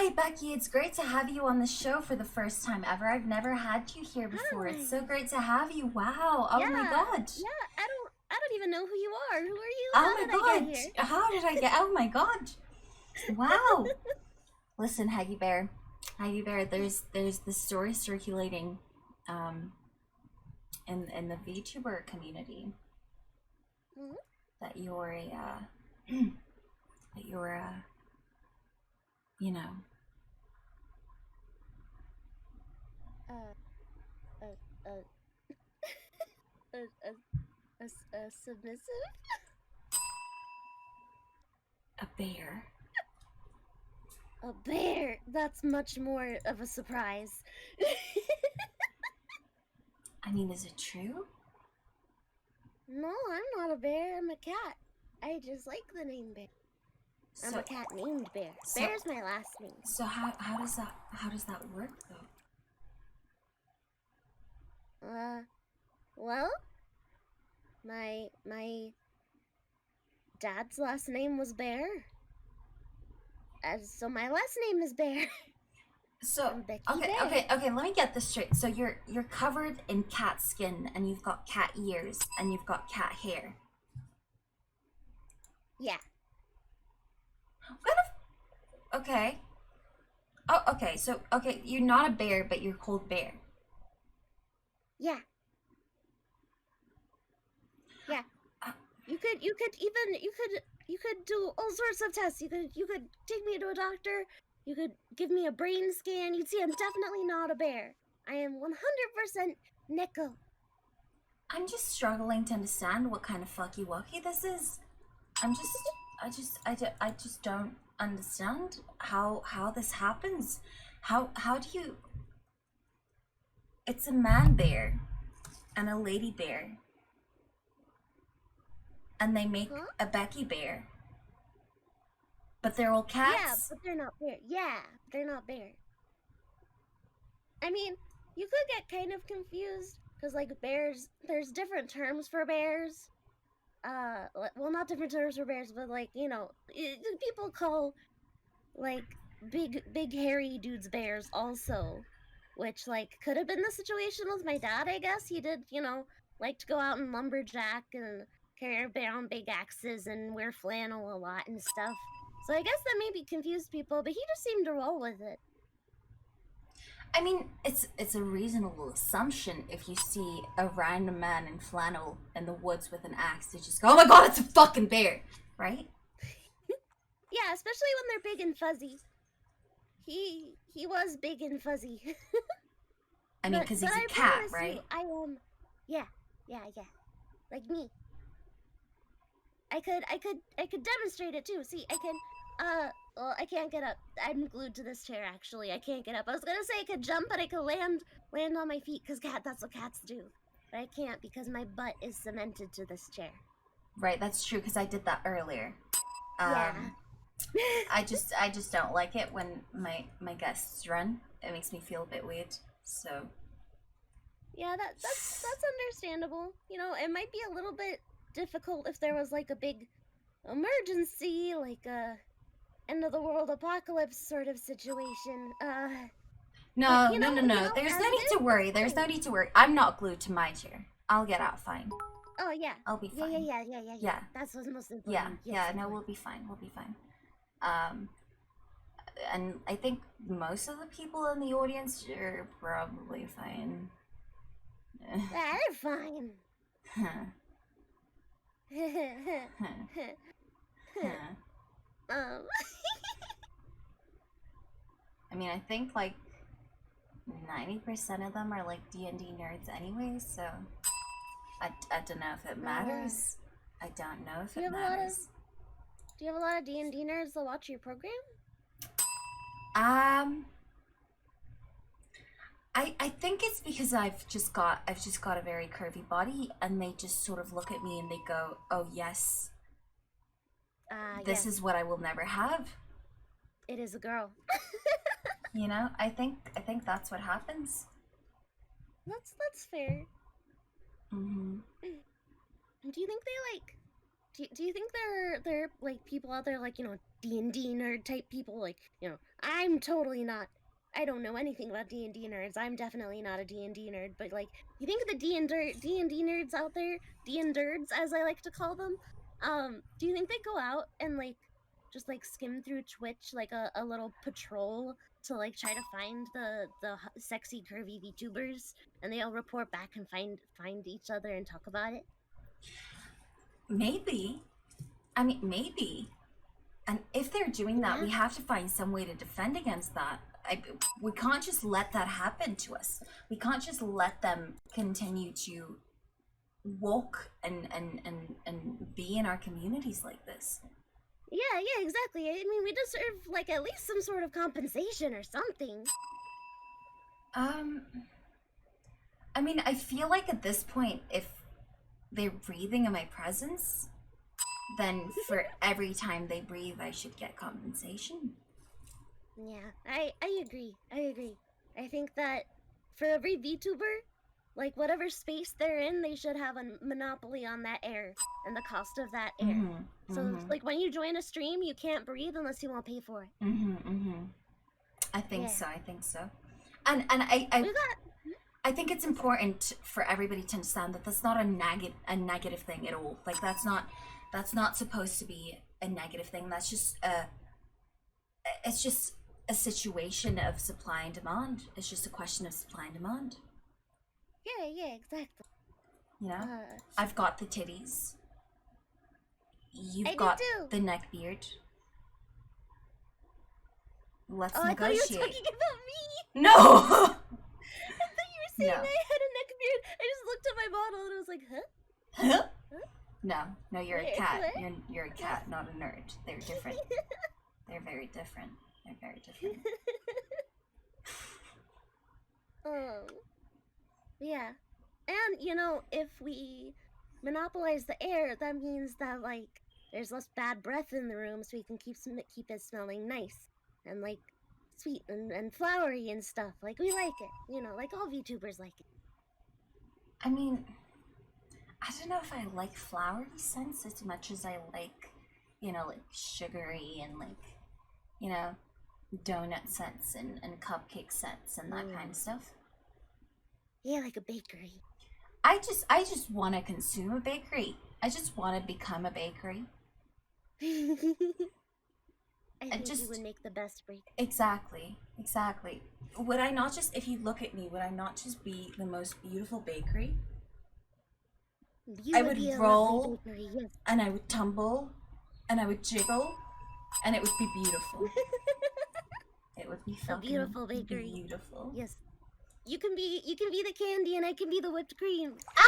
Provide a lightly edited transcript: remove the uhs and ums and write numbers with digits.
Hi, Becky. It's great to have you on the show for the first time ever. I've never had you here before. Hi. It's so great to have you. Wow. Oh my Yeah. god. Yeah. I don't even know who you are. Who are you? Oh How my did I get god. here? How did I get? Oh my god. Wow. Listen, Haggy Bear. Haggy Bear, there's this story circulating um in the VTuber community Hmm? that you're a that you're a you know, Uh, a, a, a, a, a submissive? a bear. A bear. That's much more of a surprise. I mean, is it true? No, I'm not a bear. I'm a cat. I just like the name Bear. I'm So a cat named Bear. so Bear's my last name. so how does that work though? Uh, well, my dad's last name was Bear. So my last name is Bear. So I'm Becky okay, Bear. okay, okay. Let me get this straight. So you're covered in cat skin, and you've got cat ears, and you've got cat hair. Yeah. What if? Okay. Oh, okay. So okay, you're not a bear, but you're called Bear. Yeah. Yeah. Uh, You could do all sorts of tests. You could take me to a doctor. You could give me a brain scan. You'd see I'm definitely not a bear. I am 100% nickel. I'm just struggling to understand what kind of fucky wucky this is. I just don't understand how this happens. How do you? It's a man bear and a lady bear, and they make Huh? a Becky Bear. But they're all Yeah, cats. but they're not bear. Yeah, they're not bear. I mean, you could get kind of confused because like bears, there's different terms for bears. Well, not different terms for bears, but like people call like big hairy dudes bears also, which like could have been the situation with my dad. I guess he did like to go out and lumberjack and carry around big axes and wear flannel a lot and stuff. So I guess that maybe confused people, but he just seemed to roll with it. I mean, it's a reasonable assumption if you see a random man in flannel in the woods with an axe to just go, oh my god, it's a fucking bear, right? Yeah, especially when they're big and fuzzy. He was big and fuzzy. I mean, but because but he's a I cat, promise you right? I am. Yeah, yeah. Like me. I could demonstrate it too. See, I can well, I can't get up. I'm glued to this chair actually. I can't get up. I was gonna say I could jump, but I could land on my feet because that's what cats do. But I can't because my butt is cemented to this chair. Right, that's true because I did that earlier. Yeah. I just don't like it when my guests run. It makes me feel a bit weird. So Yeah, that's understandable. It might be a little bit difficult if there was like a big emergency, like a end of the world apocalypse sort of situation. But no, no, no, no. There's as no it need is, to it's worry. There's no fine. need to worry. I'm not glued to my chair. I'll get out fine. Oh yeah. I'll be Yeah, yeah, fine. yeah, yeah, yeah, yeah. Yeah, That's what's most yeah, important. Yes, yeah. of No, course. we'll be fine. We'll be fine. Um, and I think most of the people in the audience are probably fine. They're fine. um I mean, I think like 90% of them are like D&D nerds anyway, so I don't know if it uh matters. I don't know if do you it have a lot of matters. D&D nerds that watch your program? Um, I think it's because I've just got a very curvy body, and they just sort of look at me and they go, "Oh yes, this is Yes. what I will never have." It is a girl. I think that's what happens. That's fair. Hmm. Do you think they like do you think there are like people out there like, D&D nerd type people. Like, you know, I'm totally not. I don't know anything about D&D nerds. I'm definitely not a D&D nerd. But like, you think of the D&D nerds out there, D&Derds as I like to call them. Do you think they go out and like just like skim through Twitch like a little patrol to like try to find the sexy curvy VTubers, and they all report back and find each other and talk about it? Maybe. I mean, maybe. And if they're doing that, Yeah. we have to find some way to defend against that. We can't just let that happen to us. We can't just let them continue to walk and be in our communities like this. Yeah, exactly. I mean, we deserve like at least some sort of compensation or something. I mean, I feel like at this point, if they're breathing in my presence, then for every time they breathe, I should get compensation. Yeah, I agree. I think that for every VTuber, like whatever space they're in, they should have a monopoly on that air and the cost of that air. So like when you join a stream, you can't breathe unless you want to pay for it. I think Yeah. so. I think so. And I think it's important for everybody to understand that that's not a negative thing at all. Like that's not supposed to be a negative thing. That's just it's just a situation of supply and demand. It's just a question of supply and demand. Yeah, exactly. You know, I've got the titties. You've I got do too. the neck beard. Let's Oh, I thought negotiate. you were talking about me. No. I thought you were saying No. I had a neck beard. I just looked at my bottle and I was like, huh? No, you're a Wait, cat. what? You're a cat, not a nerd. They're different. They're very different. Yeah. And, you know, if we monopolize the air, that means that, like, there's less bad breath in the room, so we can keep it smelling nice and, like, sweet and flowery and stuff. Like, we like it. You know, like all VTubers like it. I mean, I don't know if I like flowery scents as much as I like, you know, like sugary and like, you know, donut scents and cupcake scents and that kind of stuff. Yeah, like a bakery. I just want to consume a bakery. I just want to become a bakery. I think you would make the best bakery. Exactly. Would I not just, if you look at me, would I not just be the most beautiful bakery? I would roll, bakery, yes. and I would tumble, and I would jiggle, and it would be beautiful. It would be fucking beautiful bakery. beautiful. Yes. You can be the candy and I can be the whipped cream. Ah!